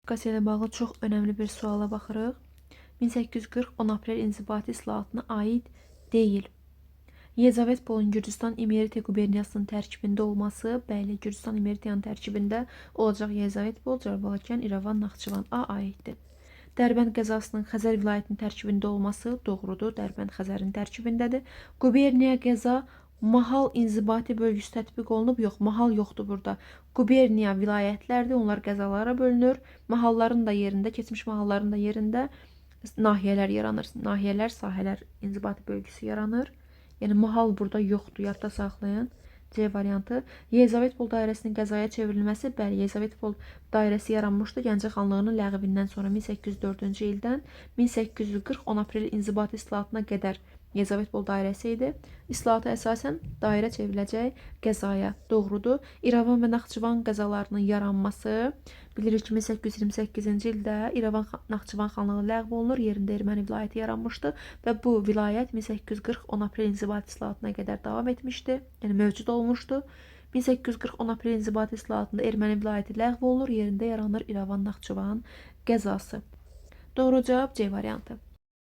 Qasiya ilə bağlı çox önəmli bir suala baxırıq. 1840 10 aprel inzibati islahatına aid deyil. Yezavetpolun Gürcistan İmeriti quberniyasının tərkibində olması, bəli, Gürcistan İmeritiyanın tərkibində olacaq Yezavetpol, Carbalakan, İrəvan, Naxçıvan A aiddir. Dərbənd qəzasının Xəzər vilayətinin tərkibində olması doğrudur. Dərbənd Xəzərin tərkibindədir. Quberniya qəza mahal inzibati bölgüsü tətbiq olunub. Yox, mahal yoxdur burada. Quberniya vilayətlərdir. Onlar qəzalara bölünür. Mahalların da yerində, keçmiş mahalların da yerində nahiyələr yaranır. Nahiyələr, sahələr inzibati bölgüsü yaranır. Yəni mahal burada yoxdur. Yadda saxlayın. C variantı. Yezavetpol dairəsinin qəzaya çevrilməsi, bəli, Yezavetpol dairəsi yaranmışdı Gəncə xanlığının ləğvindən sonra 1804-cü ildən 1840 10 aprel inzibati islahatına qədər Yezavetpol dairəsi idi. İslahata əsasən dairə çevriləcək qəzaya. Doğrudur. İrəvan və Naxçıvan qəzalarının yaranması, bilirik ki 1828-ci ildə İrəvan Naxçıvan xanlığı ləğv olunur, yerində erməni vilayəti yaranmışdı və bu vilayət 1840 10 aprel inzibati islahatına qədər davam etmişdi, yəni mövcud olmuşdu. 1840 10 aprel inzibati islahatında erməni vilayəti ləğv olunur, yerində yaranır İrəvan Naxçıvan qəzası. Doğru cavab C variantı.